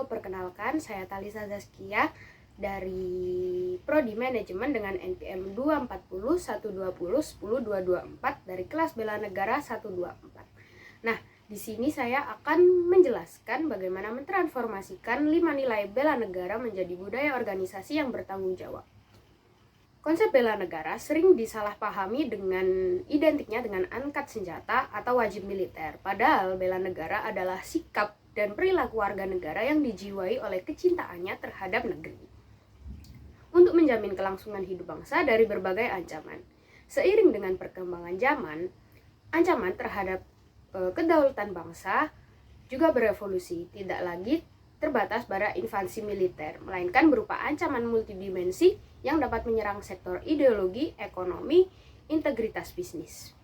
Halo, perkenalkan saya Talisa Zaskia dari Prodi Manajemen dengan NPM 24012010224 dari kelas Bela Negara 124. Nah, di sini saya akan menjelaskan bagaimana mentransformasikan 5 nilai bela negara menjadi budaya organisasi yang bertanggung jawab. Konsep bela negara sering disalahpahami dengan identiknya dengan angkat senjata atau wajib militer. Padahal bela negara adalah sikap dan perilaku warga negara yang dijiwai oleh kecintaannya terhadap negeri. Untuk menjamin kelangsungan hidup bangsa dari berbagai ancaman. Seiring dengan perkembangan zaman, ancaman terhadap kedaulatan bangsa juga berevolusi, tidak lagi terbatas pada invasi militer, melainkan berupa ancaman multidimensi yang dapat menyerang sektor ideologi, ekonomi, integritas bisnis.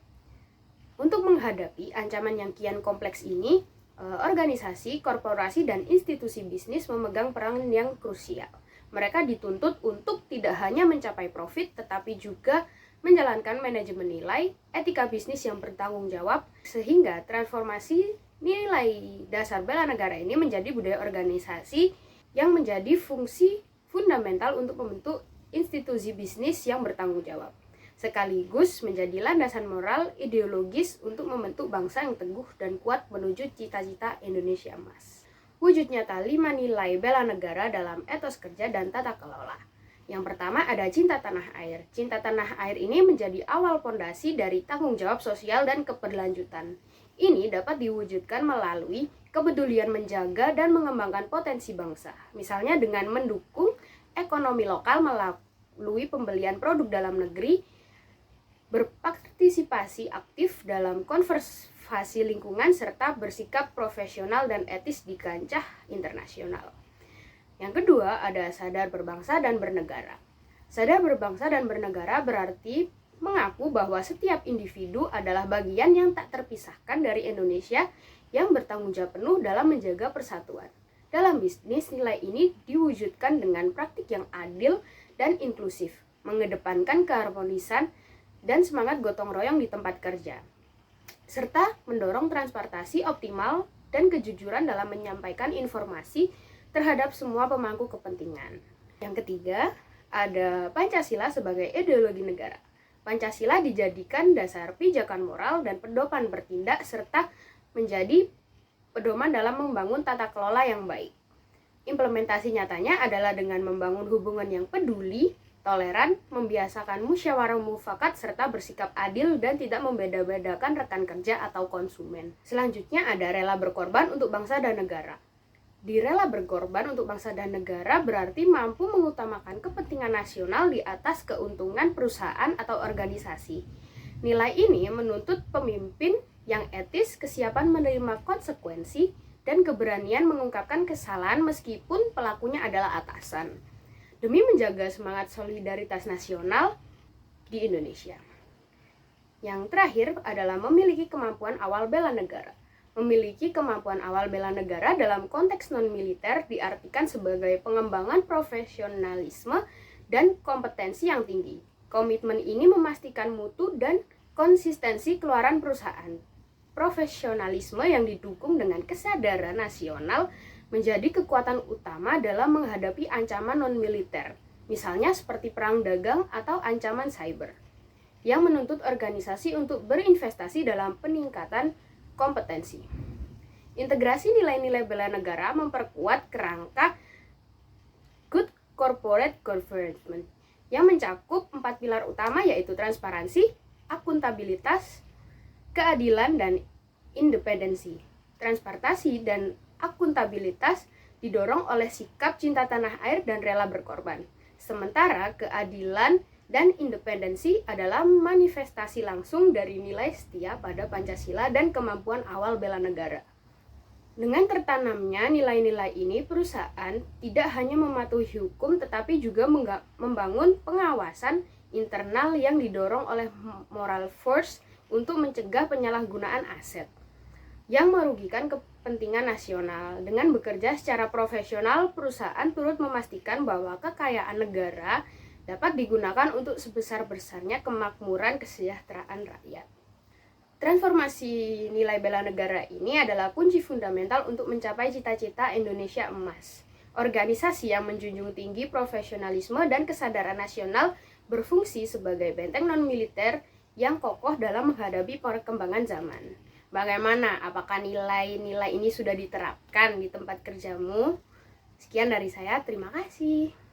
Untuk menghadapi ancaman yang kian kompleks ini, organisasi, korporasi, dan institusi bisnis memegang peran yang krusial. Mereka dituntut untuk tidak hanya mencapai profit, tetapi juga menjalankan manajemen nilai, etika bisnis yang bertanggung jawab, sehingga transformasi nilai dasar bela negara ini menjadi budaya organisasi yang menjadi fungsi fundamental untuk membentuk institusi bisnis yang bertanggung jawab, sekaligus menjadi landasan moral ideologis untuk membentuk bangsa yang teguh dan kuat menuju cita-cita Indonesia Emas. Wujud nyata 5 nilai bela negara dalam etos kerja dan tata kelola. Yang pertama ada cinta tanah air. Cinta tanah air ini menjadi awal fondasi dari tanggung jawab sosial dan keberlanjutan. Ini dapat diwujudkan melalui kepedulian menjaga dan mengembangkan potensi bangsa. Misalnya dengan mendukung ekonomi lokal melalui pembelian produk dalam negeri, berpartisipasi aktif dalam konservasi lingkungan, serta bersikap profesional dan etis di kancah internasional. Yang kedua, ada sadar berbangsa dan bernegara. Sadar berbangsa dan bernegara berarti mengaku bahwa setiap individu adalah bagian yang tak terpisahkan dari Indonesia yang bertanggung jawab penuh dalam menjaga persatuan. Dalam bisnis, nilai ini diwujudkan dengan praktik yang adil dan inklusif, mengedepankan keharmonisan dan semangat gotong royong di tempat kerja, serta mendorong transportasi optimal dan kejujuran dalam menyampaikan informasi terhadap semua pemangku kepentingan. Yang ketiga, ada Pancasila sebagai ideologi negara. Pancasila dijadikan dasar pijakan moral dan pedoman bertindak serta menjadi pedoman dalam membangun tata kelola yang baik. Implementasi nyatanya adalah dengan membangun hubungan yang peduli, toleran, membiasakan musyawarah mufakat serta bersikap adil dan tidak membeda-bedakan rekan kerja atau konsumen. Selanjutnya ada rela berkorban untuk bangsa dan negara. Di rela berkorban untuk bangsa dan negara berarti mampu mengutamakan kepentingan nasional di atas keuntungan perusahaan atau organisasi. Nilai ini menuntut pemimpin yang etis, kesiapan menerima konsekuensi, dan keberanian mengungkapkan kesalahan meskipun pelakunya adalah atasan, demi menjaga semangat solidaritas nasional di Indonesia. Yang terakhir adalah memiliki kemampuan awal bela negara. Memiliki kemampuan awal bela negara dalam konteks non-militer diartikan sebagai pengembangan profesionalisme dan kompetensi yang tinggi. Komitmen ini memastikan mutu dan konsistensi keluaran perusahaan. Profesionalisme yang didukung dengan kesadaran nasional menjadi kekuatan utama dalam menghadapi ancaman non-militer, misalnya seperti perang dagang atau ancaman cyber, yang menuntut organisasi untuk berinvestasi dalam peningkatan kompetensi. Integrasi nilai-nilai bela negara memperkuat kerangka good corporate governance yang mencakup 4 pilar utama, yaitu transparansi, akuntabilitas, keadilan, dan independensi. Transparansi dan akuntabilitas didorong oleh sikap cinta tanah air dan rela berkorban. Sementara keadilan dan independensi adalah manifestasi langsung dari nilai setia pada Pancasila dan kemampuan awal bela negara. Dengan tertanamnya nilai-nilai ini, perusahaan tidak hanya mematuhi hukum tetapi juga membangun pengawasan internal yang didorong oleh moral force untuk mencegah penyalahgunaan aset yang merugikan kepentingan nasional. Dengan bekerja secara profesional, perusahaan turut memastikan bahwa kekayaan negara dapat digunakan untuk sebesar-besarnya kemakmuran kesejahteraan rakyat. Transformasi nilai bela negara ini adalah kunci fundamental untuk mencapai cita-cita Indonesia Emas. Organisasi yang menjunjung tinggi profesionalisme dan kesadaran nasional berfungsi sebagai benteng non-militer yang kokoh dalam menghadapi perkembangan zaman. Bagaimana? Apakah nilai-nilai ini sudah diterapkan di tempat kerjamu? Sekian dari saya, terima kasih.